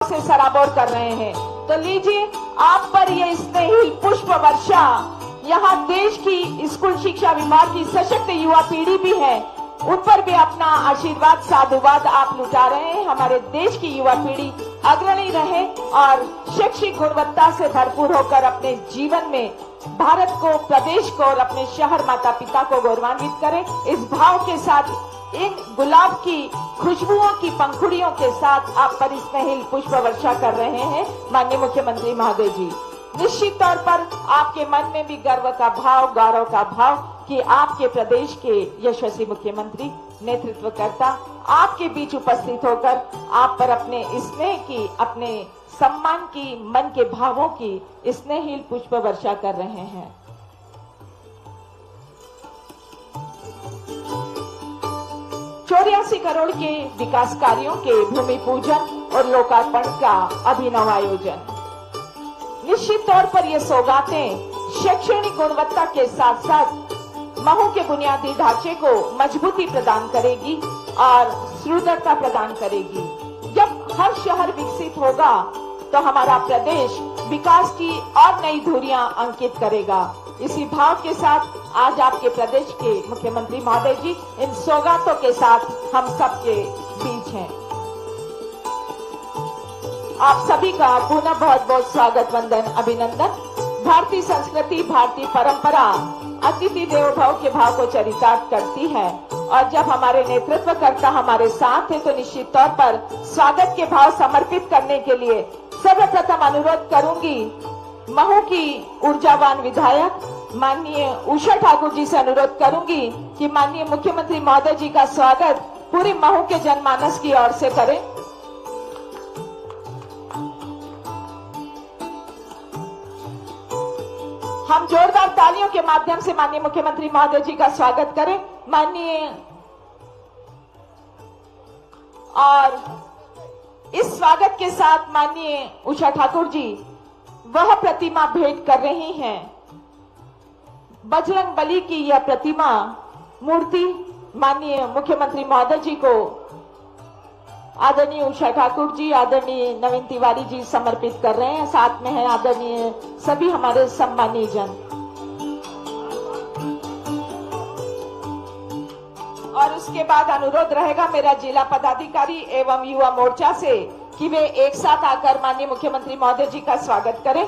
से सराबोर कर रहे हैं। तो लीजिए आप पर ये स्नेही पुष्प वर्षा, यहाँ देश की स्कूल शिक्षा विभाग की सशक्त युवा पीढ़ी भी है, उन पर भी अपना आशीर्वाद साधुवाद आप लुटा रहे हैं। हमारे देश की युवा पीढ़ी अग्रणी रहे और शैक्षिक गुणवत्ता से भरपूर होकर अपने जीवन में भारत को, प्रदेश को और अपने शहर माता पिता को गौरवान्वित करें। इस भाव के साथ इन गुलाब की खुशबुओं की पंखुड़ियों के साथ आप पर स्नेहिल पुष्प वर्षा कर रहे हैं माननीय मुख्यमंत्री महोदय जी। निश्चित तौर पर आपके मन में भी गर्व का भाव, गौरव का भाव कि आपके प्रदेश के यशस्वी मुख्यमंत्री, नेतृत्वकर्ता आपके बीच उपस्थित होकर आप पर अपने स्नेह की, अपने सम्मान की, मन के भावों की स्नेहिल पुष्प वर्षा कर रहे हैं। 84 करोड़ के विकास कार्यों के भूमि पूजन और लोकार्पण का अभिनव आयोजन। निश्चित तौर पर ये सौगातें शैक्षणिक गुणवत्ता के साथ साथ महू के बुनियादी ढांचे को मजबूती प्रदान करेगी और सुदृढ़ता प्रदान करेगी। जब हर शहर विकसित होगा तो हमारा प्रदेश विकास की और नई धुरियां अंकित करेगा। इसी भाव के साथ आज आपके प्रदेश के मुख्यमंत्री महोदय जी इन सौगातों के साथ हम सबके बीच हैं। आप सभी का पुनः बहुत बहुत स्वागत, वंदन, अभिनंदन। भारतीय संस्कृति, भारतीय परंपरा अतिथि देवो भव के भाव को चरितार्थ करती है और जब हमारे नेतृत्वकर्ता हमारे साथ है तो निश्चित तौर पर स्वागत के भाव समर्पित करने के लिए सर्वप्रथम अनुरोध करूंगी महू की ऊर्जावान विधायक माननीय उषा ठाकुर जी से अनुरोध करूंगी कि माननीय मुख्यमंत्री महोदय जी का स्वागत पूरे महू के जनमानस की ओर से करें। हम जोरदार तालियों के माध्यम से माननीय मुख्यमंत्री महोदय जी का स्वागत करें। माननीय और इस स्वागत के साथ माननीय उषा ठाकुर जी वह प्रतिमा भेंट कर रही हैं। बजरंग बली की यह प्रतिमा मूर्ति माननीय मुख्यमंत्री महोदय जी को आदरणीय उषा ठाकुर जी, आदरणीय नवीन तिवारी जी समर्पित कर रहे हैं। साथ में है आदरणीय सभी हमारे सम्मानीय जन। और उसके बाद अनुरोध रहेगा मेरा जिला पदाधिकारी एवं युवा मोर्चा से कि वे एक साथ आकर माननीय मुख्यमंत्री महोदय जी का स्वागत करें।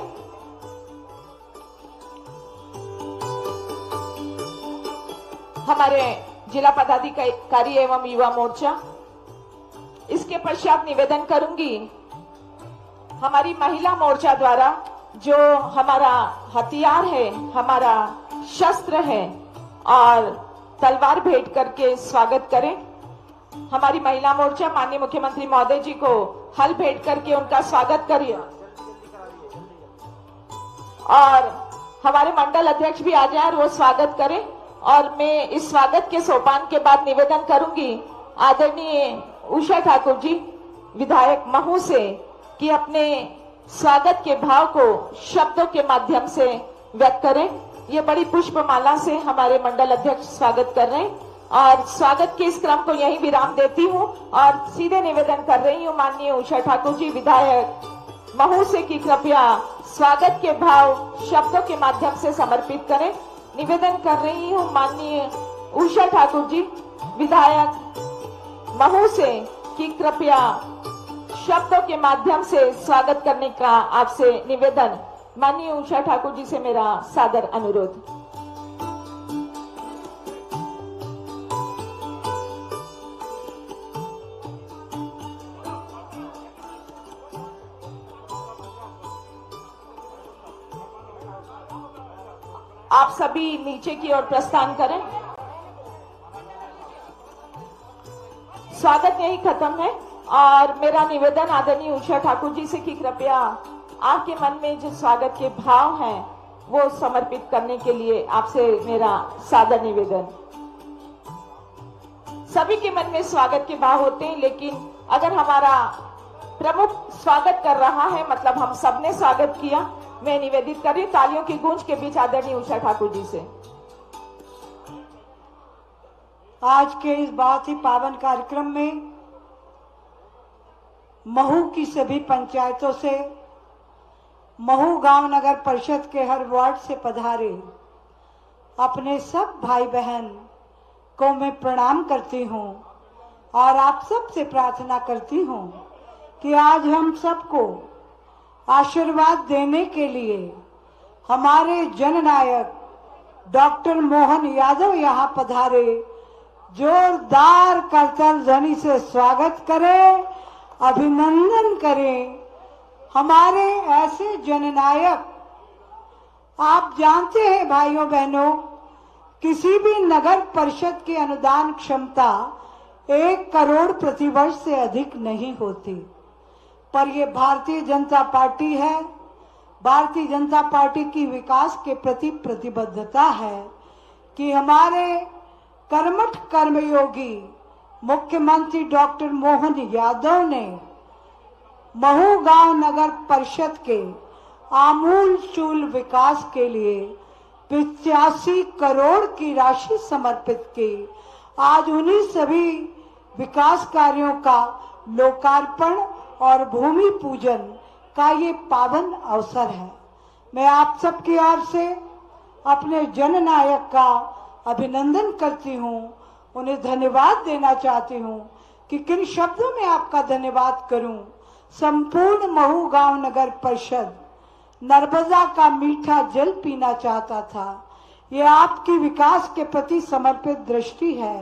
हमारे जिला पदाधिकारी एवं युवा मोर्चा। इसके पश्चात निवेदन करूंगी हमारी महिला मोर्चा द्वारा जो हमारा हथियार है, हमारा शस्त्र है और तलवार भेंट करके स्वागत करें। हमारी महिला मोर्चा माननीय मुख्यमंत्री महोदय जी को हल भेंट करके उनका स्वागत करिए। और हमारे मंडल अध्यक्ष भी आ जाए और वो स्वागत करें। और मैं इस स्वागत के सोपान के बाद निवेदन करूंगी आदरणीय उषा ठाकुर जी विधायक महू से कि अपने स्वागत के भाव को शब्दों के माध्यम से व्यक्त करें। ये बड़ी पुष्पमाला से हमारे मंडल अध्यक्ष स्वागत कर रहे हैं और स्वागत के इस क्रम को यही विराम देती हूं और सीधे निवेदन कर रही हूं माननीय उषा ठाकुर जी विधायक महू से कि कृपया स्वागत के भाव शब्दों के माध्यम से समर्पित करें। निवेदन कर रही हूं माननीय उषा ठाकुर जी विधायक महू से कि कृपया शब्दों के माध्यम से स्वागत करने का आपसे निवेदन। माननीय उषा ठाकुर जी से मेरा सादर अनुरोध। आप सभी नीचे की ओर प्रस्थान करें। स्वागत यही खत्म है और मेरा निवेदन आदरणीय उषा ठाकुर जी से कि कृपया आपके मन में जो स्वागत के भाव हैं वो समर्पित करने के लिए आपसे मेरा सादर निवेदन। सभी के मन में स्वागत के भाव होते हैं, लेकिन अगर हमारा प्रमुख स्वागत कर रहा है मतलब हम सबने स्वागत किया। मैं निवेदित कर रही हूं तालियों की गूंज के बीच आदरणीय उषा ठाकुर जी से। आज के इस बहुत ही पावन कार्यक्रम में महू की सभी पंचायतों से, महू गांव नगर परिषद के हर वार्ड से पधारे अपने सब भाई बहन को मैं प्रणाम करती हूँ और आप सब से प्रार्थना करती हूँ कि आज हम सबको आशीर्वाद देने के लिए हमारे जननायक डॉक्टर मोहन यादव यहाँ पधारे। जोरदार करताल ध्वनि से स्वागत करें, अभिनंदन करें। हमारे ऐसे जननायक, आप जानते हैं भाइयों बहनों, किसी भी नगर परिषद की अनुदान क्षमता 1 करोड़ प्रतिवर्ष से अधिक नहीं होती, पर ये भारतीय जनता पार्टी है। भारतीय जनता पार्टी की विकास के प्रति प्रतिबद्धता है कि हमारे कर्मठ कर्मयोगी मुख्यमंत्री डॉक्टर मोहन यादव ने महू गांव नगर परिषद के आमूल चूल विकास के लिए 85 करोड़ की राशि समर्पित की। आज उन्हीं सभी विकास कार्यों का लोकार्पण और भूमि पूजन का ये पावन अवसर है। मैं आप सबकी ओर से अपने जननायक का अभिनंदन करती हूँ, उन्हें धन्यवाद देना चाहती हूँ कि किन शब्दों में आपका धन्यवाद करूँ। संपूर्ण महू गांव नगर परिषद नर्मदा का मीठा जल पीना चाहता था। ये आपकी विकास के प्रति समर्पित दृष्टि है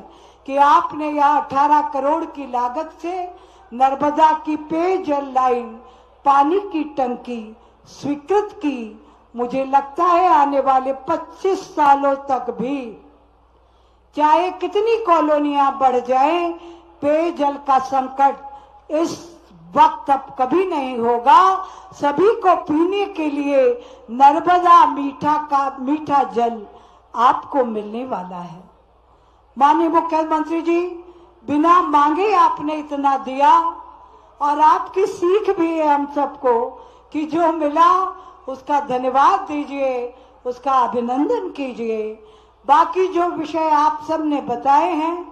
कि आपने यहाँ 18 करोड़ की लागत से नर्मदा की पेयजल लाइन, पानी की टंकी स्वीकृत की। मुझे लगता है आने वाले 25 सालों तक भी चाहे कितनी कॉलोनियां बढ़ जाएं, पेयजल का संकट इस वक्त अब कभी नहीं होगा। सभी को पीने के लिए नर्मदा मीठा जल आपको मिलने वाला है। माननीय मुख्यमंत्री जी, बिना मांगे आपने इतना दिया और आपकी सीख भी है हम सबको कि जो मिला उसका धन्यवाद दीजिए, उसका अभिनंदन कीजिए। बाकी जो विषय आप सब ने बताए हैं,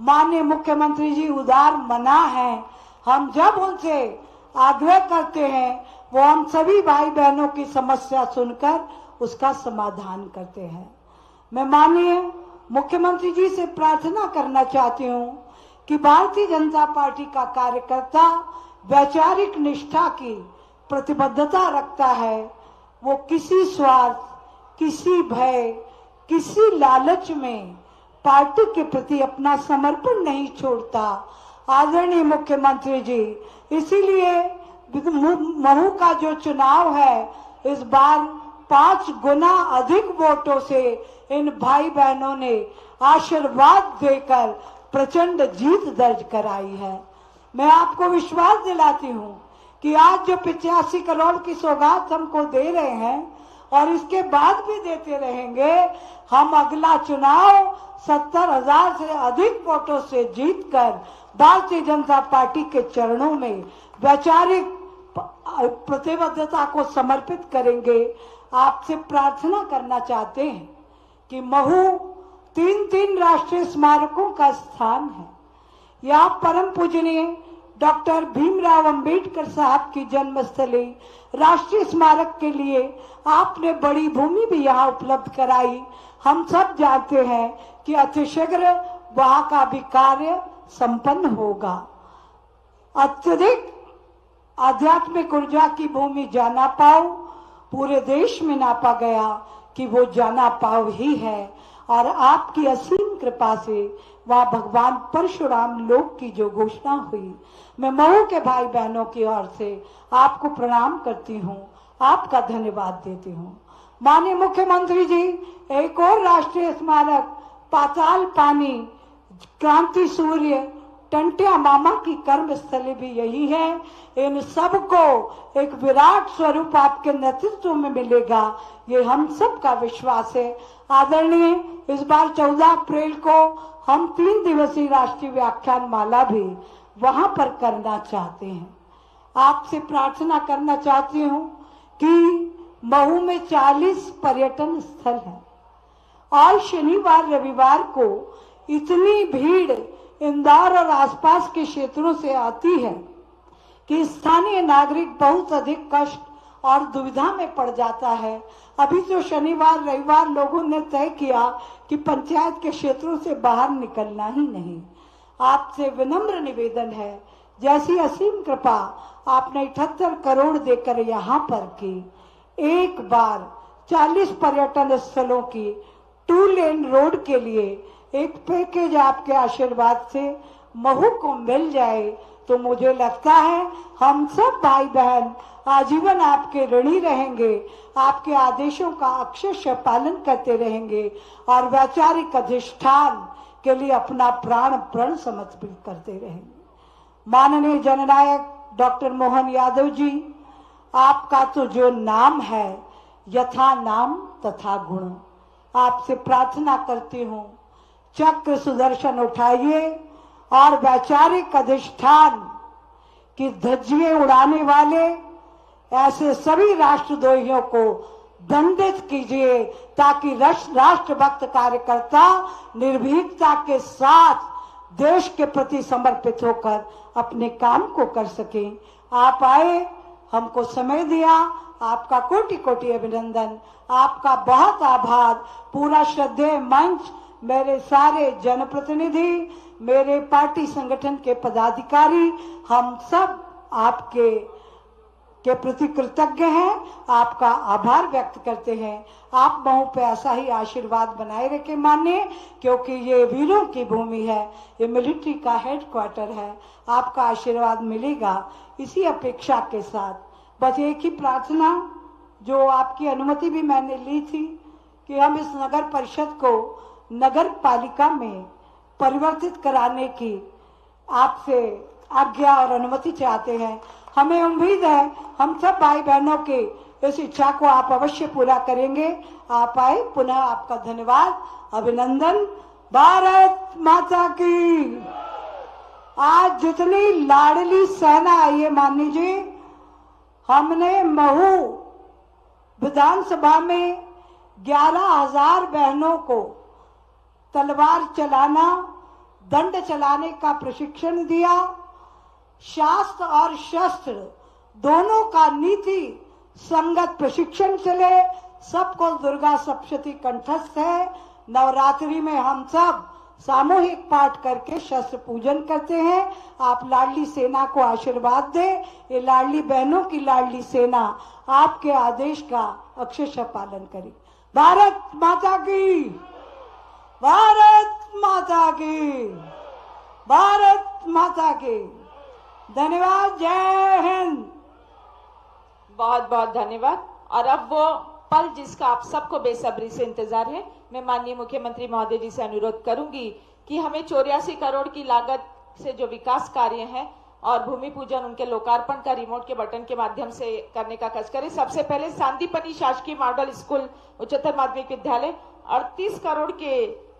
माननीय मुख्यमंत्री जी उदार मना है। हम जब उनसे आग्रह करते हैं वो हम सभी भाई बहनों की समस्या सुनकर उसका समाधान करते हैं। मैं माननीय मुख्यमंत्री जी से प्रार्थना करना चाहती हूँ कि भारतीय जनता पार्टी का कार्यकर्ता वैचारिक निष्ठा की प्रतिबद्धता रखता है। वो किसी स्वार्थ, किसी भय, किसी लालच में पार्टी के प्रति अपना समर्पण नहीं छोड़ता। आदरणीय मुख्यमंत्री जी, इसीलिए महू का जो चुनाव है इस बार 5 गुना अधिक वोटों से इन भाई बहनों ने आशीर्वाद देकर प्रचंड जीत दर्ज कराई है। मैं आपको विश्वास दिलाती हूँ कि आज जो 85 करोड़ की सौगात हमको दे रहे हैं और इसके बाद भी देते रहेंगे, हम अगला चुनाव 70,000 से अधिक वोटों से जीतकर भारतीय जनता पार्टी के चरणों में वैचारिक प्रतिबद्धता को समर्पित करेंगे। आपसे प्रार्थना करना चाहते हैं कि महू 3 राष्ट्रीय स्मारकों का स्थान है। यहाँ परम पूजनीय डॉक्टर भीमराव अंबेडकर साहब की जन्मस्थली राष्ट्रीय स्मारक के लिए आपने बड़ी भूमि भी यहाँ उपलब्ध कराई। हम सब जानते हैं कि अतिशीघ्र वहाँ का भी कार्य संपन्न होगा। अत्यधिक आध्यात्मिक ऊर्जा की भूमि जाना पाओ पूरे देश में नापा गया कि वो जाना पाओ ही है और आपकी असीम कृपा से वहाँ भगवान परशुराम लोक की जो घोषणा हुई, मैं महू के भाई बहनों की ओर से आपको प्रणाम करती हूँ, आपका धन्यवाद देती हूँ। माननीय मुख्यमंत्री जी, एक और राष्ट्रीय स्मारक पाताल पानी क्रांति सूर्य टंटिया मामा की कर्म स्थली भी यही है। इन सबको एक विराट स्वरूप आपके नेतृत्व में मिलेगा, ये हम सब का विश्वास है। आदरणीय, इस बार 14 अप्रैल को हम 3 दिवसीय राष्ट्रीय व्याख्यान माला भी वहां पर करना चाहते हैं। आपसे प्रार्थना करना चाहती हूँ कि महू में 40 पर्यटन स्थल हैं और शनिवार रविवार को इतनी भीड़ इंदौर और आसपास के क्षेत्रों से आती है कि स्थानीय नागरिक बहुत अधिक कष्ट और दुविधा में पड़ जाता है। अभी तो शनिवार रविवार लोगों ने तय किया कि पंचायत के क्षेत्रों से बाहर निकलना ही नहीं। आपसे विनम्र निवेदन है, जैसी असीम कृपा आपने 78 करोड़ देकर यहाँ पर की, एक बार 40 पर्यटन स्थलों की 2 लेन रोड के लिए एक पैकेज आपके आशीर्वाद से महू को मिल जाए तो मुझे लगता है हम सब भाई बहन आजीवन आपके ऋणी रहेंगे, आपके आदेशों का अक्षरशः पालन करते रहेंगे और वैचारिक अधिष्ठान के लिए अपना प्राण प्रण समर्पित करते रहेंगे। माननीय जननायक डॉक्टर मोहन यादव जी, आपका तो जो नाम है यथा नाम तथा गुण। आपसे प्रार्थना करती हूँ, चक्र सुदर्शन उठाइए और वैचारिक अधिष्ठान की धज्जियां उड़ाने वाले ऐसे सभी राष्ट्रद्रोहियों को दंडित कीजिए, ताकि राष्ट्रभक्त कार्यकर्ता निर्भीकता के साथ देश के प्रति समर्पित होकर अपने काम को कर सकें। आप आए, हमको समय दिया, आपका कोटि कोटि अभिनंदन, आपका बहुत आभार। पूरा श्रद्धेय मंच, मेरे सारे जनप्रतिनिधि, मेरे पार्टी संगठन के पदाधिकारी, हम सब आपके प्रति कृतज्ञ हैं, आपका आभार व्यक्त करते हैं। आप महू पे ऐसा ही आशीर्वाद बनाए रखे मानिए, क्योंकि ये वीरों की भूमि है, ये मिलिट्री का हेडक्वार्टर है। आपका आशीर्वाद मिलेगा, इसी अपेक्षा के साथ बस एक ही प्रार्थना, जो आपकी अनुमति भी मैंने ली थी कि हम इस नगर परिषद को नगर पालिका में परिवर्तित कराने की आपसे आज्ञा और अनुमति चाहते हैं। हमें उम्मीद है हम सब भाई बहनों की इस इच्छा को आप अवश्य पूरा करेंगे। आप आए, पुनः आपका धन्यवाद, अभिनंदन। भारत माता की। आज जितनी लाडली सेना आई है, मान लीजिए हमने महू विधानसभा में 11,000 बहनों को तलवार चलाना, दंड चलाने का प्रशिक्षण दिया। शास्त्र और शस्त्र दोनों का नीति संगत प्रशिक्षण चले। सबको दुर्गा सप्तशती कंठस्थ है। नवरात्रि में हम सब सामूहिक पाठ करके शस्त्र पूजन करते हैं। आप लाडली सेना को आशीर्वाद दें। ये लाडली बहनों की लाडली सेना आपके आदेश का अक्षरशः पालन करे। भारत माता की, भारत माता की, भारत माता की। धन्यवाद, जय हिंद। बहुत बहुत धन्यवाद। और अब वो पल जिसका आप सबको बेसब्री से इंतजार है, मैं माननीय मुख्यमंत्री महोदय जी से अनुरोध करूंगी कि हमें 84 करोड़ की लागत से जो विकास कार्य हैं और भूमि पूजन, उनके लोकार्पण का रिमोट के बटन के माध्यम से करने का कष्ट करें। सबसे पहले सांदीपनी शासकीय मॉडल स्कूल उच्चतर माध्यमिक विद्यालय 38 करोड़ के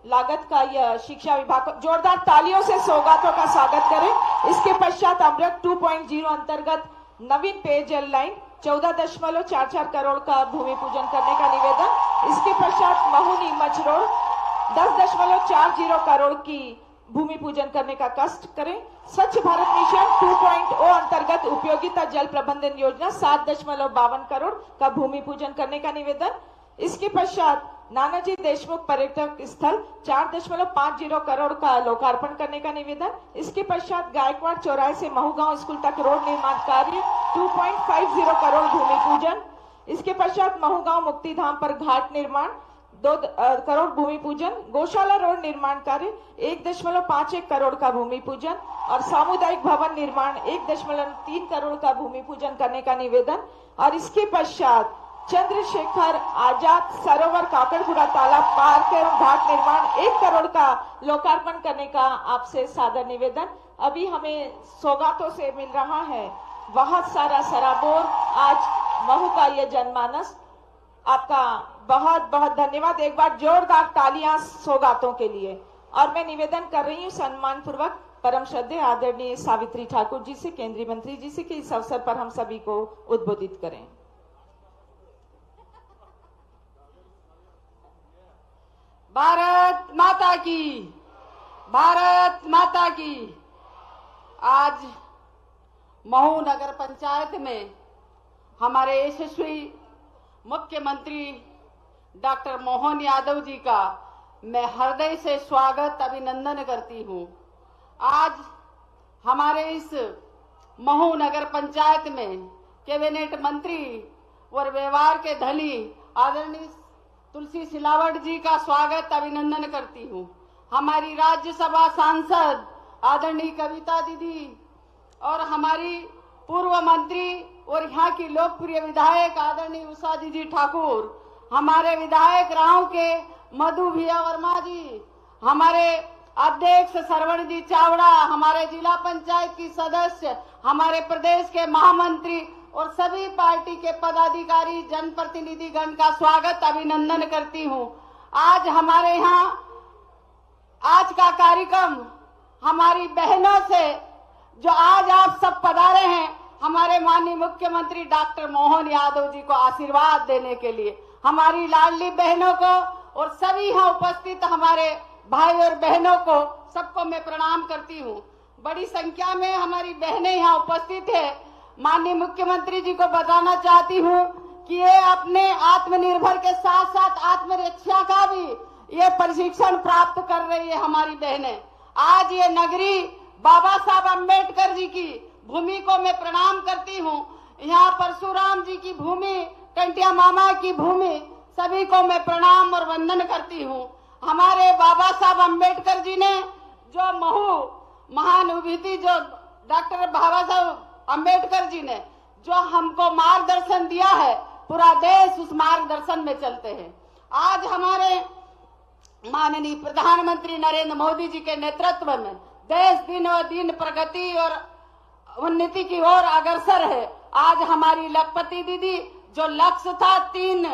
लागत का यह शिक्षा विभाग को जोरदार तालियों से सौगातों का स्वागत करें। इसके पश्चात अमृत 2.0 अंतर्गत नवीन पेयजल लाइन 14.44 करोड़ का भूमि पूजन करने का निवेदन। इसके पश्चात महू नीमच रोड 10.40 करोड़ की भूमि पूजन करने का कष्ट करें। स्वच्छ भारत मिशन 2.0 अंतर्गत उपयोगिता जल प्रबंधन योजना 7.52 करोड़ का भूमि पूजन करने का निवेदन। इसके पश्चात नानाजी देशमुख पर्यटक स्थल 4.50 करोड़ का लोकार्पण करने का निवेदन। इसके पश्चात गायकवाड़ चौराहे से महू गांव स्कूल तक रोड निर्माण कार्य 2.50 करोड़ भूमि पूजन। इसके पश्चात महू गांव मुक्ति धाम पर घाट निर्माण 2 करोड़ भूमि पूजन। गौशाला रोड निर्माण कार्य 1.51 करोड़ का भूमि पूजन और सामुदायिक भवन निर्माण 1.3 करोड़ का भूमि पूजन करने का निवेदन। और इसके पश्चात चंद्रशेखर आजाद सरोवर काकड़पुरा तालाब पार्क एवं घाट निर्माण 1 करोड़ का लोकार्पण करने का आपसे सादर निवेदन। अभी हमें सौगातों से मिल रहा है बहुत सारा सराबोर आज महू का यह जनमानस। आपका बहुत बहुत धन्यवाद। एक बार जोरदार तालियां सौगातों के लिए। और मैं निवेदन कर रही हूँ सम्मान पूर्वक परम श्रद्धेय आदरणीय सावित्री ठाकुर जी से, केंद्रीय मंत्री जी से, कि इस अवसर पर हम सभी को उद्बोधित करें। भारत माता की, भारत माता की। आज महू नगर पंचायत में हमारे यशस्वी मुख्यमंत्री डॉक्टर मोहन यादव जी का मैं हृदय से स्वागत अभिनंदन करती हूँ। आज हमारे इस महू नगर पंचायत में कैबिनेट मंत्री और व्यवहार के धनी आदरणीय तुलसी सिलावट जी का स्वागत अभिनंदन करती हूँ। हमारी राज्यसभा सांसद आदरणीय कविता दीदी और हमारी पूर्व मंत्री और यहाँ की लोकप्रिय विधायक आदरणीय उषा दीदी ठाकुर, हमारे विधायक राव के मधु भैया वर्मा जी, हमारे अध्यक्ष श्रवण जी चावड़ा, हमारे जिला पंचायत की सदस्य, हमारे प्रदेश के महामंत्री और सभी पार्टी के पदाधिकारी जनप्रतिनिधि गण का स्वागत अभिनंदन करती हूँ। आज हमारे यहाँ आज का कार्यक्रम हमारी बहनों से जो आज आप सब पधारे हैं, हमारे माननीय मुख्यमंत्री डॉक्टर मोहन यादव जी को आशीर्वाद देने के लिए, हमारी लाडली बहनों को और सभी यहाँ उपस्थित हमारे भाई और बहनों को सबको मैं प्रणाम करती हूँ। बड़ी संख्या में हमारी बहनें यहाँ उपस्थित है। माननीय मुख्यमंत्री जी को बताना चाहती हूँ कि ये अपने आत्मनिर्भर के साथ साथ आत्मरक्षा का भी ये प्रशिक्षण प्राप्त कर रही है हमारी बहनें। आज ये नगरी बाबा साहब अम्बेडकर जी की भूमि को मैं प्रणाम करती हूँ। यहाँ परशुराम जी की भूमि, टंटिया मामा की भूमि, सभी को मैं प्रणाम और वंदन करती हूँ। हमारे बाबा साहब अम्बेडकर जी ने जो महू महानुभूति जो डॉक्टर बाबा साहब अम्बेडकर जी ने जो हमको मार्गदर्शन दिया है, पूरा देश उस मार्गदर्शन में चलते हैं। आज हमारे माननीय प्रधानमंत्री नरेंद्र मोदी जी के नेतृत्व में देश दिनों दिन प्रगति और उन्नति की ओर अग्रसर है। आज हमारी लखपति दीदी जो लक्ष्य था 3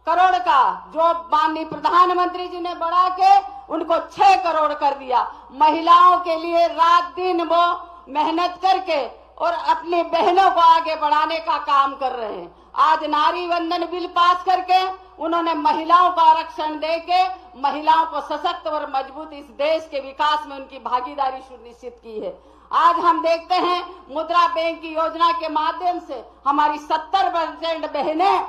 करोड़ का, जो माननीय प्रधानमंत्री जी ने बढ़ा के उनको 6 करोड़ कर दिया। महिलाओं के लिए रात दिन वो मेहनत करके और अपनी बहनों को आगे बढ़ाने का काम कर रहे हैं। आज नारी वंदन बिल पास करके उन्होंने महिलाओं को आरक्षण देके महिलाओं को सशक्त और मजबूत इस देश के विकास में उनकी भागीदारी सुनिश्चित की है। आज हम देखते हैं मुद्रा बैंक की योजना के माध्यम से हमारी 70% बहनें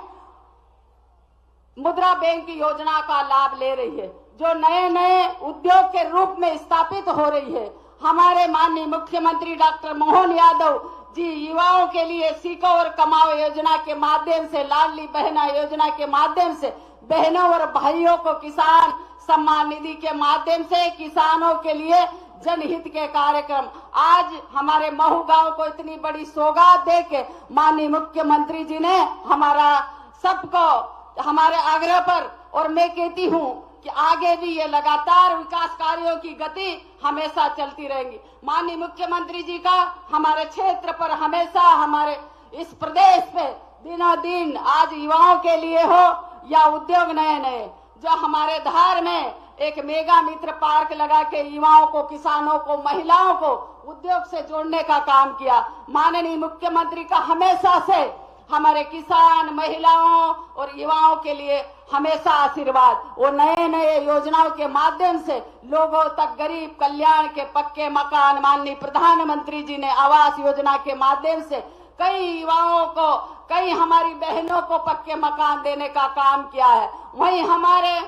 मुद्रा बैंक की योजना का लाभ ले रही है, जो नए नए उद्योग के रूप में स्थापित हो रही है। हमारे माननीय मुख्यमंत्री डॉक्टर मोहन यादव जी युवाओं के लिए सीखो और कमाओ योजना के माध्यम से, लाडली बहना योजना के माध्यम से बहनों और भाइयों को किसान सम्मान निधि के माध्यम से किसानों के लिए जनहित के कार्यक्रम, आज हमारे महू गांव को इतनी बड़ी सौगात दे के माननीय मुख्यमंत्री जी ने हमारा सबको हमारे आग्रह पर, और मैं कहती हूँ कि आगे भी ये लगातार विकास कार्यों की गति हमेशा चलती रहेगी। माननीय मुख्यमंत्री जी का हमारे क्षेत्र पर हमेशा, हमारे इस प्रदेश पे दिनों दिन आज युवाओं के लिए हो या उद्योग नए नए, जो हमारे धार में एक मेगा मित्र पार्क लगा के युवाओं को, किसानों को, महिलाओं को उद्योग से जोड़ने का काम किया। माननीय मुख्यमंत्री का हमेशा से हमारे किसान, महिलाओं और युवाओं के लिए हमेशा आशीर्वाद, वो नए नए योजनाओं के माध्यम से लोगों तक गरीब कल्याण के पक्के मकान, माननीय प्रधानमंत्री जी ने आवास योजना के माध्यम से कई युवाओं को, कई हमारी बहनों को पक्के मकान देने का काम किया है। वहीं हमारे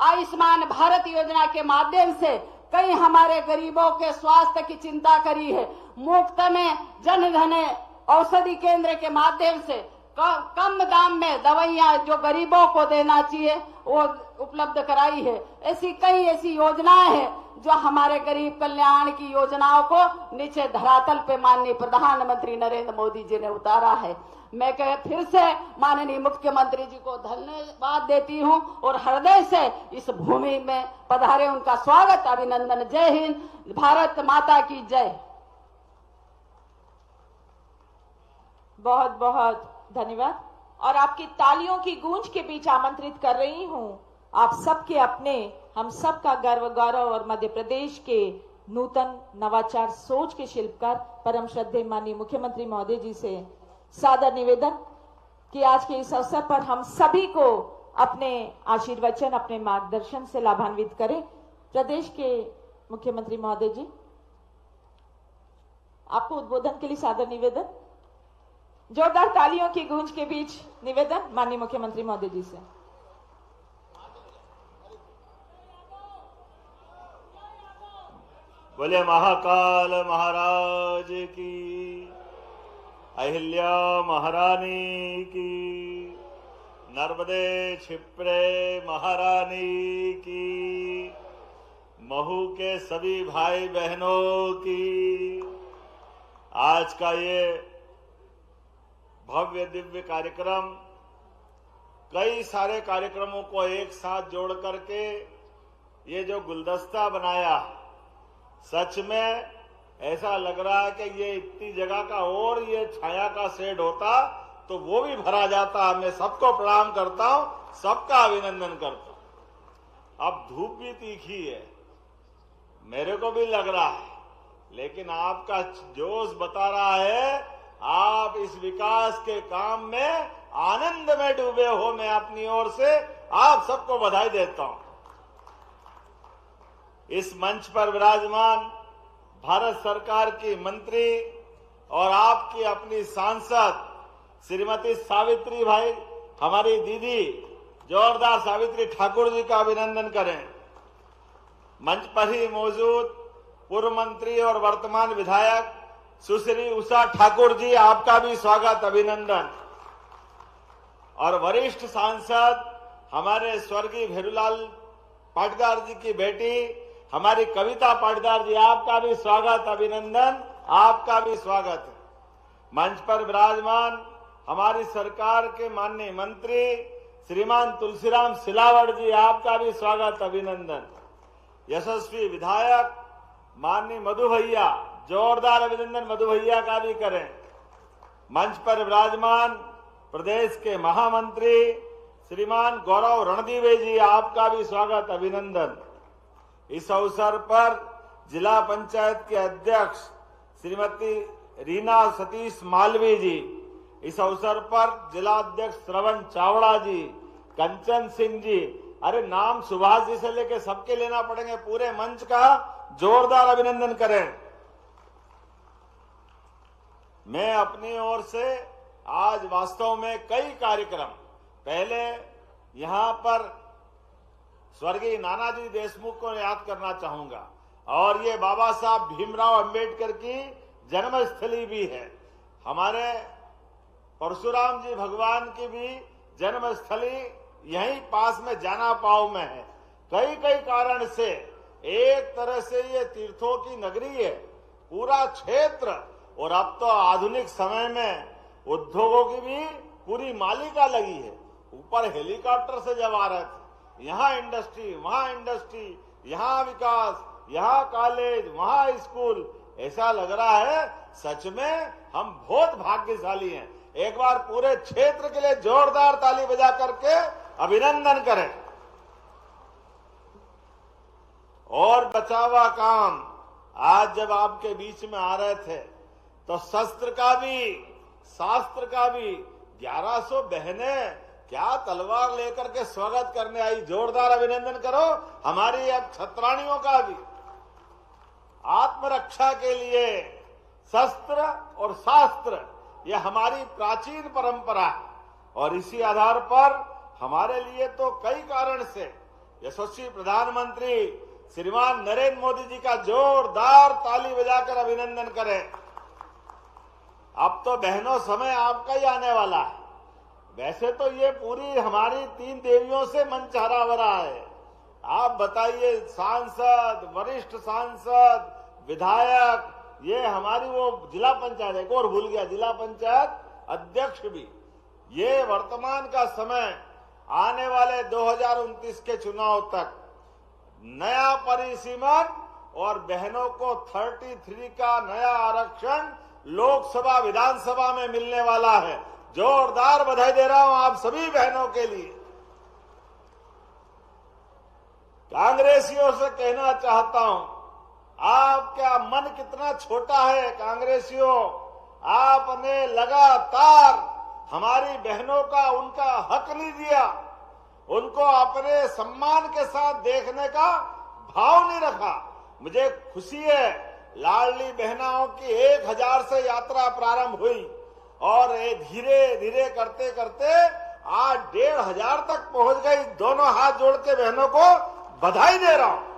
आयुष्मान भारत योजना के माध्यम से कई हमारे गरीबों के स्वास्थ्य की चिंता करी है। मुफ्त में जन धन औषधि केंद्र के माध्यम से कम दाम में दवाइयां जो गरीबों को देना चाहिए वो उपलब्ध कराई है। ऐसी कई ऐसी योजनाएं हैं जो हमारे गरीब कल्याण की योजनाओं को नीचे धरातल पे माननीय प्रधानमंत्री नरेंद्र मोदी जी ने उतारा है। मैं फिर से माननीय मुख्यमंत्री जी को धन्यवाद देती हूं और हृदय से इस भूमि में पधारे उनका स्वागत अभिनंदन। जय हिंद, भारत माता की जय। बहुत बहुत धन्यवाद। और आपकी तालियों की गूंज के बीच आमंत्रित कर रही हूं आप सबके अपने, हम सबका गर्व गौरव और मध्य प्रदेश के नूतन नवाचार सोच के शिल्पकार परम श्रद्धेय माननीय मुख्यमंत्री महोदय जी से सादर निवेदन कि आज के इस अवसर पर हम सभी को अपने आशीर्वचन, अपने मार्गदर्शन से लाभान्वित करें। प्रदेश के मुख्यमंत्री महोदय जी। आपको उद्बोधन के लिए सादर निवेदन। जोरदार तालियों की गूंज के बीच निवेदन माननीय मुख्यमंत्री महोदय जी से। बोले महाकाल महाराज की, अहिल्या महारानी की, नर्मदे क्षिप्रे महारानी की, महू के सभी भाई बहनों की। आज का ये भव्य दिव्य कार्यक्रम कई सारे कार्यक्रमों को एक साथ जोड़ करके ये जो गुलदस्ता बनाया, सच में ऐसा लग रहा है कि ये इतनी जगह का और ये छाया का शेड होता तो वो भी भरा जाता। मैं सबको प्रणाम करता हूं, सबका अभिनंदन करता हूं। अब धूप भी तीखी है, मेरे को भी लग रहा है, लेकिन आपका जोश बता रहा है आप इस विकास के काम में आनंद में डूबे हो। मैं अपनी ओर से आप सबको बधाई देता हूं। इस मंच पर विराजमान भारत सरकार की मंत्री और आपकी अपनी सांसद श्रीमती सावित्री भाई, हमारी दीदी, जोरदार सावित्री ठाकुर जी का अभिनंदन करें। मंच पर ही मौजूद पूर्व मंत्री और वर्तमान विधायक सुश्री उषा ठाकुर जी, आपका भी स्वागत अभिनंदन। और वरिष्ठ सांसद हमारे स्वर्गीय भेरूलाल पाटीदार जी की बेटी हमारी कविता पाटीदार जी, आपका भी स्वागत अभिनंदन, आपका भी स्वागत है। मंच पर विराजमान हमारी सरकार के माननीय मंत्री श्रीमान तुलसीराम सिलावट जी, आपका भी स्वागत अभिनंदन। यशस्वी विधायक माननीय मधु भैया, जोरदार अभिनंदन मधु भैया का भी करें। मंच पर विराजमान प्रदेश के महामंत्री श्रीमान गौरव रणदीवे जी, आपका भी स्वागत अभिनंदन। इस अवसर पर जिला पंचायत के अध्यक्ष श्रीमती रीना सतीश मालवी जी, इस अवसर पर जिला अध्यक्ष श्रवण चावड़ा जी, कंचन सिंह जी, अरे नाम सुभाष जी से लेके सबके लेना पड़ेंगे, पूरे मंच का जोरदार अभिनंदन करें। मैं अपनी ओर से आज वास्तव में कई कार्यक्रम, पहले यहां पर स्वर्गीय नानाजी देशमुख को याद करना चाहूंगा, और ये बाबा साहब भीमराव अंबेडकर की जन्मस्थली भी है। हमारे परशुराम जी भगवान की भी जन्मस्थली यहीं पास में जाना पाव में है। कई कई कारण से एक तरह से ये तीर्थों की नगरी है पूरा क्षेत्र, और अब तो आधुनिक समय में उद्योगों की भी पूरी मालिका लगी है। ऊपर हेलीकॉप्टर से जब आ रहे थे, यहाँ इंडस्ट्री, वहाँ इंडस्ट्री, यहाँ विकास, यहाँ कॉलेज, वहाँ स्कूल, ऐसा लग रहा है सच में हम बहुत भाग्यशाली हैं। एक बार पूरे क्षेत्र के लिए जोरदार ताली बजा करके अभिनंदन करें। और बचावा काम, आज जब आपके बीच में आ रहे थे तो शस्त्र का भी शास्त्र का भी 1100 बहनें क्या तलवार लेकर के स्वागत करने आई, जोरदार अभिनंदन करो। हमारी अब छत्राणियों का भी आत्मरक्षा के लिए शस्त्र और शास्त्र, ये हमारी प्राचीन परंपरा है, और इसी आधार पर हमारे लिए तो कई कारण से यशस्वी प्रधानमंत्री श्रीमान नरेंद्र मोदी जी का जोरदार ताली बजाकर अभिनंदन करें। अब तो बहनों समय आपका ही आने वाला है। वैसे तो ये पूरी हमारी 3 देवियों से मंच हरा भरा है। आप बताइए, सांसद, वरिष्ठ सांसद, विधायक, ये हमारी वो जिला पंचायत, एक और भूल गया, जिला पंचायत अध्यक्ष भी। ये वर्तमान का समय आने वाले 2029 के चुनाव तक नया परिसीमन और बहनों को 33 का नया आरक्षण लोकसभा विधानसभा में मिलने वाला है। जोरदार बधाई दे रहा हूं आप सभी बहनों के लिए। कांग्रेसियों से कहना चाहता हूं, आपका मन कितना छोटा है कांग्रेसियों। आपने लगातार हमारी बहनों का उनका हक नहीं दिया, उनको अपने सम्मान के साथ देखने का भाव नहीं रखा। मुझे खुशी है लाडली बहनाओं की 1000 से यात्रा प्रारंभ हुई और ये धीरे धीरे करते करते आज 1500 तक पहुंच गई। दोनों हाथ जोड़ के बहनों को बधाई दे रहा हूं।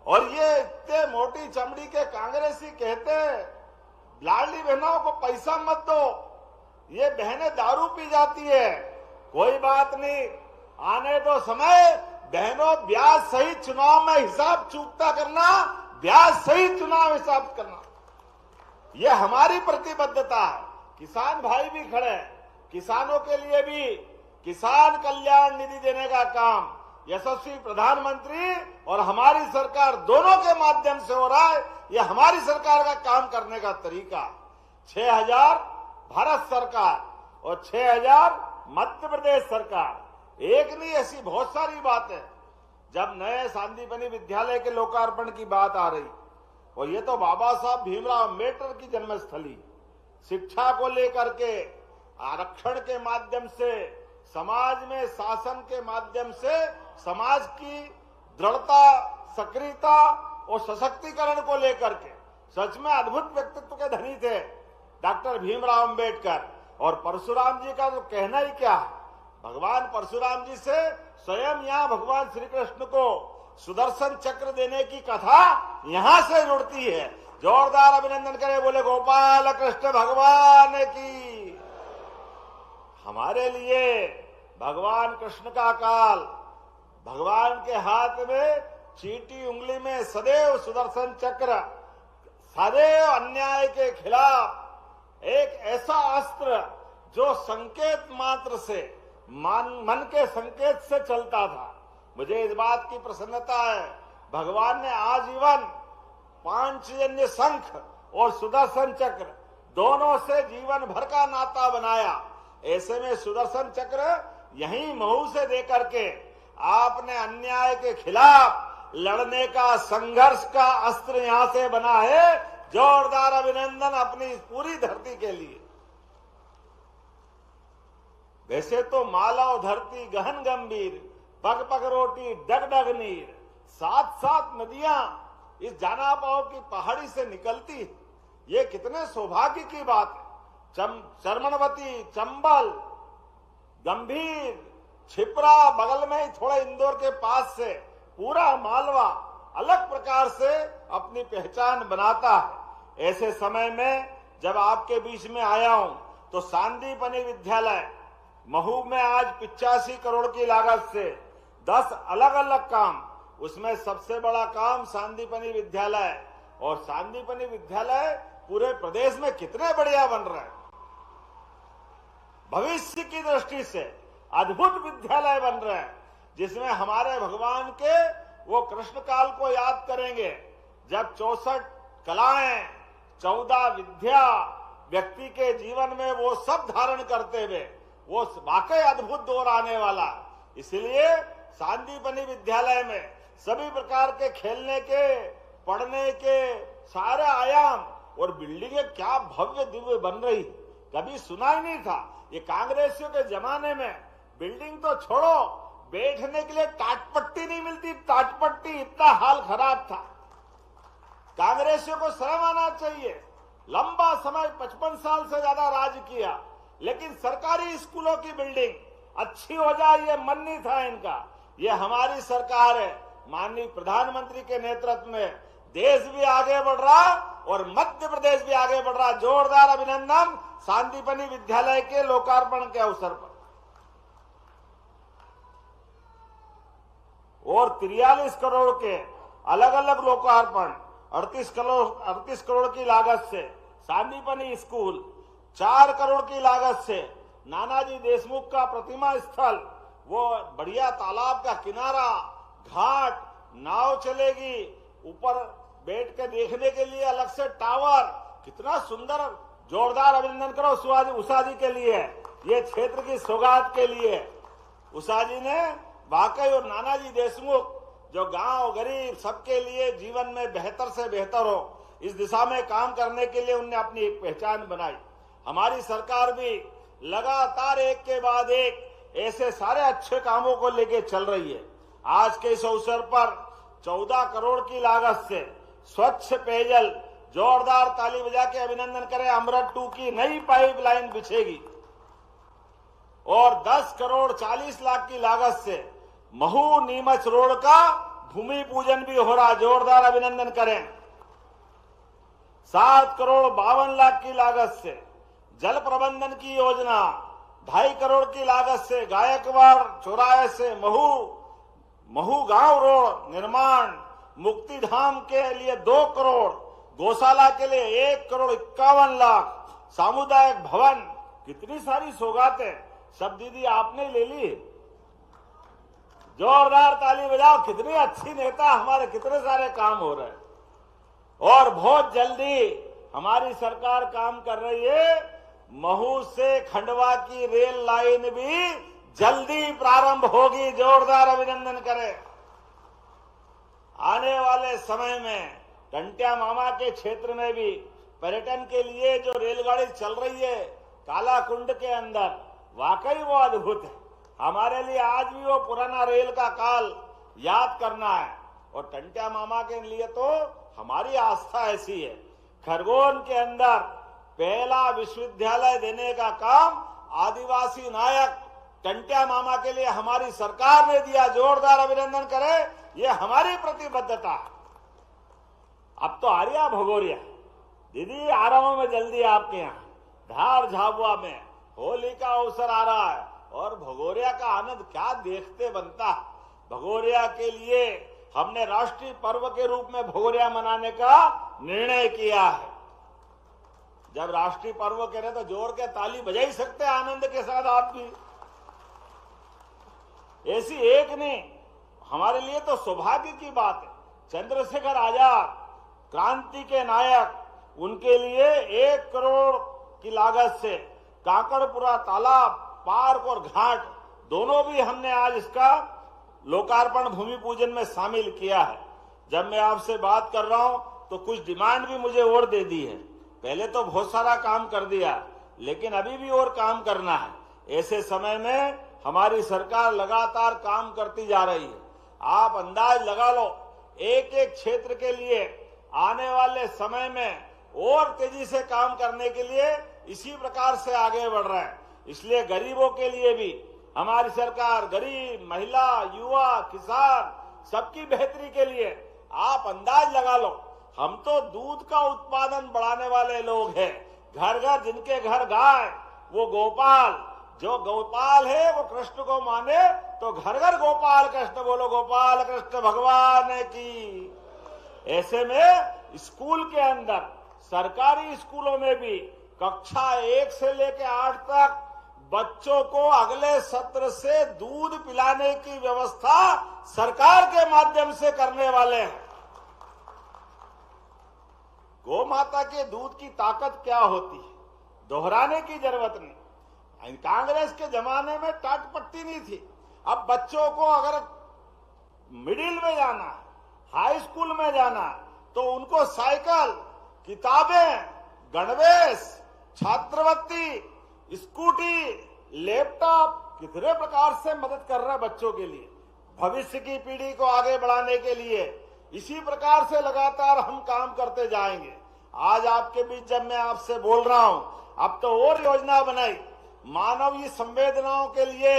और ये इतने मोटी चमड़ी के कांग्रेसी कहते हैं लाडली बहनों को पैसा मत दो, ये बहनें दारू पी जाती है। कोई बात नहीं, आने दो समय। बहनों, ब्याज सहित चुनाव में हिसाब चूकता करना, ब्याज सहित चुनाव हिसाब करना, ये हमारी प्रतिबद्धता है। किसान भाई भी खड़े हैं, किसानों के लिए भी किसान कल्याण निधि देने का काम यशस्वी प्रधानमंत्री और हमारी सरकार दोनों के माध्यम से हो रहा है। ये हमारी सरकार का काम करने का तरीका। 6000 भारत सरकार और 6000 मध्य प्रदेश सरकार, एक नहीं, ऐसी बहुत सारी बातें। जब नए सांदीपनि विद्यालय के लोकार्पण की बात आ रही, और ये तो बाबा साहब भीमराव अम्बेडकर की जन्मस्थली, शिक्षा को लेकर के आरक्षण के माध्यम से, समाज में शासन के माध्यम से समाज की दृढ़ता, सक्रियता और सशक्तिकरण को लेकर के सच में अद्भुत व्यक्तित्व के धनी थे डॉक्टर भीमराव अम्बेडकर। और परशुराम जी का तो कहना ही क्या है। भगवान परशुराम जी से स्वयं यहाँ भगवान श्री कृष्ण को सुदर्शन चक्र देने की कथा यहाँ से जुड़ती है। जोरदार अभिनंदन करें, बोले गोपाल कृष्ण भगवान की। हमारे लिए भगवान कृष्ण का काल, भगवान के हाथ में चींटी उंगली में सदैव सुदर्शन चक्र, सदैव अन्याय के खिलाफ एक ऐसा अस्त्र जो संकेत मात्र से, मन के संकेत से चलता था। मुझे इस बात की प्रसन्नता है, भगवान ने आजीवन पांचजन्य शंख और सुदर्शन चक्र दोनों से जीवन भर का नाता बनाया। ऐसे में सुदर्शन चक्र यहीं महू से देकर के आपने अन्याय के खिलाफ लड़ने का, संघर्ष का अस्त्र यहां से बना है। जोरदार अभिनंदन अपनी पूरी धरती के लिए। वैसे तो मालव धरती गहन गंभीर, पग पग रोटी डग डग नीर, 7 नदियां इस जानापाव की पहाड़ी से निकलती। ये कितने सौभाग्य की बात है। चर्मणवती, चंबल, गंभीर, छिपरा, बगल में ही थोड़ा इंदौर के पास से पूरा मालवा अलग प्रकार से अपनी पहचान बनाता है। ऐसे समय में जब आपके बीच में आया हूं तो सांदीपनि विद्यालय महू में आज 85 करोड़ की लागत से 10 अलग अलग काम, उसमें सबसे बड़ा काम सांदीपनि विद्यालय। और सांदीपनि विद्यालय पूरे प्रदेश में कितने बढ़िया बन रहे हैं। भविष्य की दृष्टि से अद्भुत विद्यालय बन रहे हैं, जिसमें हमारे भगवान के वो कृष्ण काल को याद करेंगे, जब 64 कलाएं, 14 विद्या व्यक्ति के जीवन में वो सब धारण करते हुए वो वाकई अद्भुत दौर आने वाला। इसलिए सांदीपनि विद्यालय में सभी प्रकार के खेलने के, पढ़ने के सारे आयाम और बिल्डिंगें क्या भव्य दिव्य बन रही, कभी सुना ही नहीं था। ये कांग्रेसियों के जमाने में बिल्डिंग तो छोड़ो, बैठने के लिए टाटपट्टी नहीं मिलती, टाटपट्टी, इतना हाल खराब था। कांग्रेसियों को शर्म आना चाहिए। लंबा समय 55 साल से ज्यादा राज किया, लेकिन सरकारी स्कूलों की बिल्डिंग अच्छी हो जाए ये मन नहीं था इनका। ये हमारी सरकार है, माननीय प्रधानमंत्री के नेतृत्व में देश भी आगे बढ़ रहा और मध्य प्रदेश भी आगे बढ़ रहा। जोरदार अभिनंदन सांदीपनि विद्यालय के लोकार्पण के अवसर पर। और 43 करोड़ के अलग अलग लोकार्पण, 38 करोड़ की लागत से सांदीपनि स्कूल, 4 करोड़ की लागत से नानाजी देशमुख का प्रतिमा स्थल, वो बढ़िया तालाब का किनारा, घाट, नाव चलेगी, ऊपर बैठ के देखने के लिए अलग से टावर, कितना सुंदर। जोरदार अभिनंदन करो उषा जी के लिए, ये क्षेत्र की सौगात के लिए। उषा जी ने वाकई, और नानाजी देशमुख जो गांव गरीब सबके लिए जीवन में बेहतर से बेहतर हो, इस दिशा में काम करने के लिए उनने अपनी एक पहचान बनाई। हमारी सरकार भी लगातार एक के बाद एक ऐसे सारे अच्छे कामों को लेके चल रही है। आज के इस अवसर पर 14 करोड़ की लागत से स्वच्छ पेयजल, जोरदार ताली बजा के अभिनंदन करें, अमृत 2 की नई पाइपलाइन बिछेगी और 10 करोड़ 40 लाख की लागत से महू नीमच रोड का भूमि पूजन भी हो रहा, जोरदार अभिनंदन करें। 7 करोड़ 52 लाख की लागत से जल प्रबंधन की योजना, 2.5 करोड़ की लागत से गायकवाड़ चौराहे से महू गांव रोड निर्माण, मुक्तिधाम के लिए 2 करोड़, गौशाला के लिए 1 करोड़ 51 लाख, सामुदायिक भवन, कितनी सारी सौगातें सब दीदी आपने ले ली। जोरदार ताली बजाओ, कितनी अच्छी नेता, हमारे कितने सारे काम हो रहे हैं। और बहुत जल्दी हमारी सरकार काम कर रही है, महू से खंडवा की रेल लाइन भी जल्दी प्रारंभ होगी, जोरदार अभिनंदन करें। आने वाले समय में टंट्या मामा के क्षेत्र में भी पर्यटन के लिए जो रेलगाड़ी चल रही है कालाकुंड के अंदर, वाकई वो अद्भुत है। हमारे लिए आज भी वो पुराना रेल का काल याद करना है। और टंट्या मामा के लिए तो हमारी आस्था ऐसी है, खरगोन के अंदर पहला विश्वविद्यालय देने का काम आदिवासी नायक टंट्या मामा के लिए हमारी सरकार ने दिया, जोरदार अभिनंदन करें, ये हमारी प्रतिबद्धता है। अब तो आ रही भगोरिया दीदी, आ रहा हूं मैं जल्दी आपके यहाँ, धार झाबुआ में होली का अवसर आ रहा है और भगोरिया का आनंद क्या देखते बनता है। भगोरिया के लिए हमने राष्ट्रीय पर्व के रूप में भगोरिया मनाने का निर्णय किया है। जब राष्ट्रीय पर्व कह रहे तो जोर के ताली बजा ही सकते हैं आनंद के साथ आप भी। ऐसी एक नहीं, हमारे लिए तो सौभाग्य की बात है। चंद्रशेखर आजाद क्रांति के नायक, उनके लिए 1 करोड़ की लागत से काकड़पुरा तालाब, पार्क और घाट दोनों भी हमने आज इसका लोकार्पण भूमि पूजन में शामिल किया है। जब मैं आपसे बात कर रहा हूं तो कुछ डिमांड भी मुझे और दे दी है। पहले तो बहुत सारा काम कर दिया, लेकिन अभी भी और काम करना है। ऐसे समय में हमारी सरकार लगातार काम करती जा रही है। आप अंदाज लगा लो, एक एक क्षेत्र के लिए आने वाले समय में और तेजी से काम करने के लिए इसी प्रकार से आगे बढ़ रहा है। इसलिए गरीबों के लिए भी हमारी सरकार गरीब, महिला, युवा, किसान सबकी बेहतरी के लिए आप अंदाज लगा लो, हम तो दूध का उत्पादन बढ़ाने वाले लोग हैं। घर घर जिनके घर गाय वो गोपाल, जो गोपाल है वो कृष्ण को माने, तो घर घर गोपाल कृष्ण बोलो, गोपाल कृष्ण भगवान की। ऐसे में स्कूल के अंदर, सरकारी स्कूलों में भी कक्षा 1 से लेकर 8 तक बच्चों को अगले सत्र से दूध पिलाने की व्यवस्था सरकार के माध्यम से करने वाले हैं। गौ माता के दूध की ताकत क्या होती है, दोहराने की जरूरत नहीं। कांग्रेस के जमाने में टाट पट्टी नहीं थी। अब बच्चों को अगर मिडिल में जाना है, हाई स्कूल में जाना है, तो उनको साइकिल, किताबें, गणवेश, छात्रवृत्ति, स्कूटी, लैपटॉप कितने प्रकार से मदद कर रहे हैं बच्चों के लिए, भविष्य की पीढ़ी को आगे बढ़ाने के लिए। इसी प्रकार से लगातार हम काम करते जाएंगे। आज आपके बीच जब मैं आपसे बोल रहा हूं, अब तो और योजना बनाई मानवीय संवेदनाओं के लिए।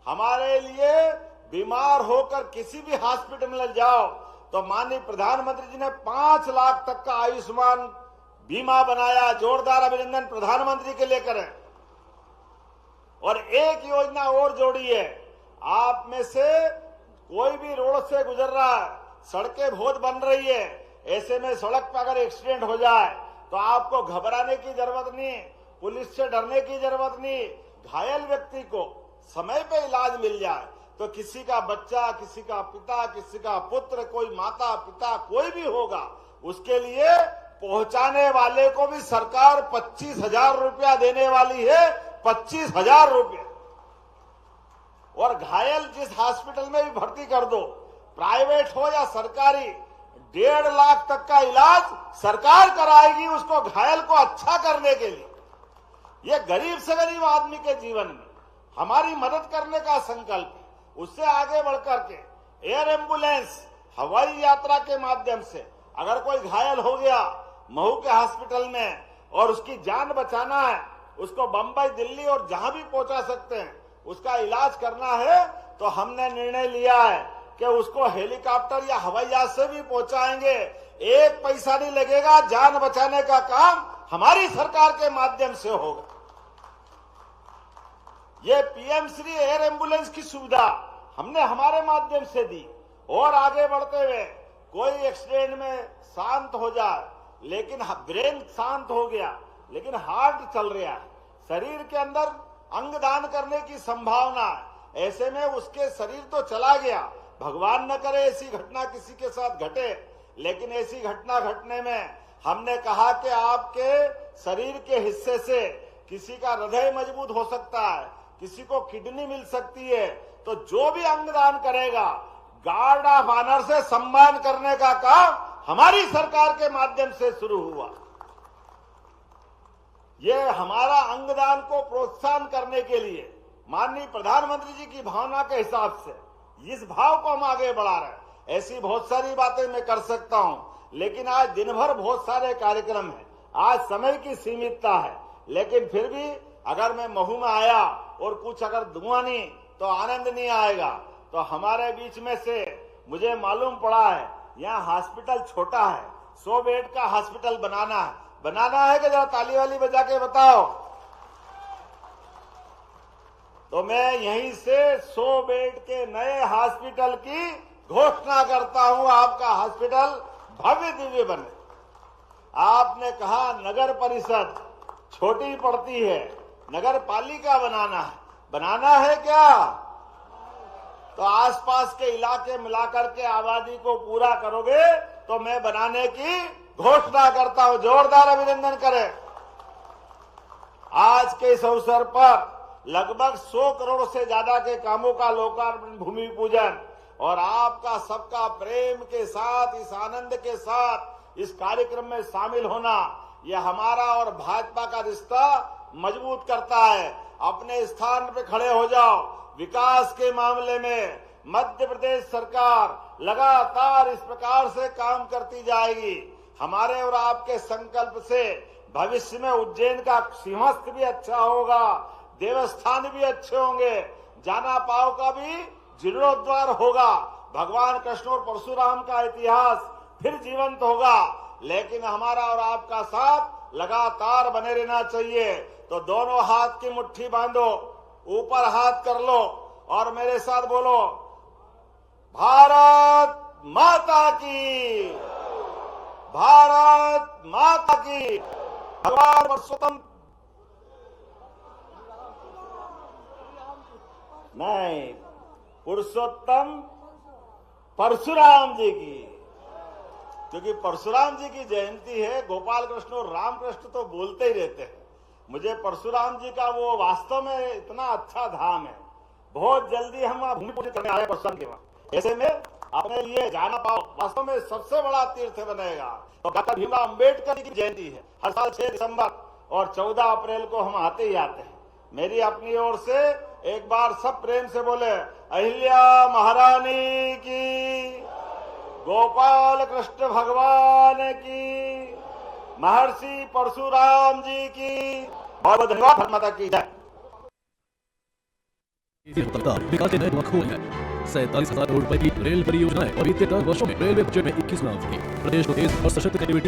हमारे लिए बीमार होकर किसी भी हॉस्पिटल में जाओ तो माननीय प्रधानमंत्री जी ने 5 लाख तक का आयुष्मान बीमा बनाया। जोरदार अभिनंदन प्रधानमंत्री के लिए करें। और एक योजना और जोड़ी है, आप में से कोई भी रोड से गुजर रहा है, सड़कें बहुत बन रही है, ऐसे में सड़क पर अगर एक्सीडेंट हो जाए तो आपको घबराने की जरूरत नहीं, पुलिस से डरने की जरूरत नहीं। घायल व्यक्ति को समय पे इलाज मिल जाए तो किसी का बच्चा, किसी का पिता, किसी का पुत्र, कोई माता पिता कोई भी होगा, उसके लिए पहुंचाने वाले को भी सरकार 25,000 रुपया देने वाली है। 25,000 रुपये। और घायल जिस हॉस्पिटल में भी भर्ती कर दो, प्राइवेट हो या सरकारी, 1.5 लाख तक का इलाज सरकार कराएगी उसको, घायल को अच्छा करने के लिए। ये गरीब से गरीब आदमी के जीवन में हमारी मदद करने का संकल्प है। उससे आगे बढ़कर के एयर एम्बुलेंस हवाई यात्रा के माध्यम से अगर कोई घायल हो गया महू के हॉस्पिटल में और उसकी जान बचाना है, उसको बंबई, दिल्ली और जहां भी पहुंचा सकते हैं, उसका इलाज करना है, तो हमने निर्णय लिया है कि उसको हेलीकॉप्टर या हवाई जहाज से भी पहुंचाएंगे। एक पैसा नहीं लगेगा, जान बचाने का काम हमारी सरकार के माध्यम से होगा। ये पीएम श्री एयर एम्बुलेंस की सुविधा हमने हमारे माध्यम से दी। और आगे बढ़ते हुए कोई एक्सीडेंट में शांत हो जाए, लेकिन ब्रेन शांत हो गया लेकिन हार्ट चल रहा है, शरीर के अंदर अंगदान करने की संभावना है, ऐसे में उसके शरीर तो चला गया, भगवान न करे ऐसी घटना किसी के साथ घटे, लेकिन ऐसी घटना घटने में हमने कहा कि आपके शरीर के हिस्से से किसी का हृदय मजबूत हो सकता है, किसी को किडनी मिल सकती है, तो जो भी अंगदान करेगा गार्ड ऑफ ऑनर से सम्मान करने का काम हमारी सरकार के माध्यम से शुरू हुआ। ये हमारा अंगदान को प्रोत्साहन करने के लिए माननीय प्रधानमंत्री जी की भावना के हिसाब से इस भाव को हम आगे बढ़ा रहे हैं। ऐसी बहुत सारी बातें मैं कर सकता हूं, लेकिन आज दिन भर बहुत सारे कार्यक्रम हैं, आज समय की सीमितता है, लेकिन फिर भी अगर मैं महू में आया और कुछ अगर दूंगा नहीं तो आनंद नहीं आएगा। तो हमारे बीच में से मुझे मालूम पड़ा है यहाँ हॉस्पिटल छोटा है, 100 बेड का हॉस्पिटल बनाना है कि जरा ताली वाली बजा के बताओ। तो मैं यहीं से 100 बेड के नए हॉस्पिटल की घोषणा करता हूं। आपका हॉस्पिटल भव्य दिव्य बने। आपने कहा नगर परिषद छोटी पड़ती है, नगर पालिका बनाना है क्या? तो आसपास के इलाके मिलाकर के आबादी को पूरा करोगे तो मैं बनाने की घोषणा करता हूं। जोरदार अभिनंदन करें। आज के इस अवसर पर लगभग 100 करोड़ से ज्यादा के कामों का लोकार्पण, भूमि पूजन और आपका सबका प्रेम के साथ, इस आनंद के साथ इस कार्यक्रम में शामिल होना, यह हमारा और भाजपा का रिश्ता मजबूत करता है। अपने स्थान पे खड़े हो जाओ। विकास के मामले में मध्य प्रदेश सरकार लगातार इस प्रकार से काम करती जाएगी। हमारे और आपके संकल्प से भविष्य में उज्जैन का सिंहस्थ भी अच्छा होगा, देवस्थान भी अच्छे होंगे, जाना पाव का भी जीर्णोद्धार होगा, भगवान कृष्ण और परशुराम का इतिहास फिर जीवंत होगा। लेकिन हमारा और आपका साथ लगातार बने रहना चाहिए। तो दोनों हाथ की मुट्ठी बांधो, ऊपर हाथ कर लो और मेरे साथ बोलो, भारत माता की, भारत माता की। भगवान पुरुषोत्तम नहीं, पुरुषोत्तम परशुराम जी की, क्योंकि परशुराम जी की जयंती है। गोपाल कृष्ण और रामकृष्ण तो बोलते ही रहते हैं। मुझे परशुराम जी का वो वास्तव में इतना अच्छा धाम है। बहुत जल्दी हम भूमि पूजन करने आए परशुराम के वहां। ऐसे में अपने लिए जाना पाओ वास्तव में सबसे बड़ा तीर्थ बनेगा। तो डॉक्टर भीमराव अंबेडकर जी की जयंती है हर साल 6 दिसंबर और 14 अप्रैल को हम आते ही आते हैं। मेरी अपनी ओर से एक बार सब प्रेम से बोले, अहिल्या महारानी की, गोपाल कृष्ण भगवान की, महर्षि परशुराम जी की। बहुत बहुत धन्यवाद। भारत माता की जय। विकास के नए द्वार खोल है। 47,000 करोड़ रुपए की रेल परियोजनाएं और बीते 10 वर्षों में रेलवे बजट में 21 गुना वृद्धि। प्रदेश को तेज और सशक्त कनेक्टिविटी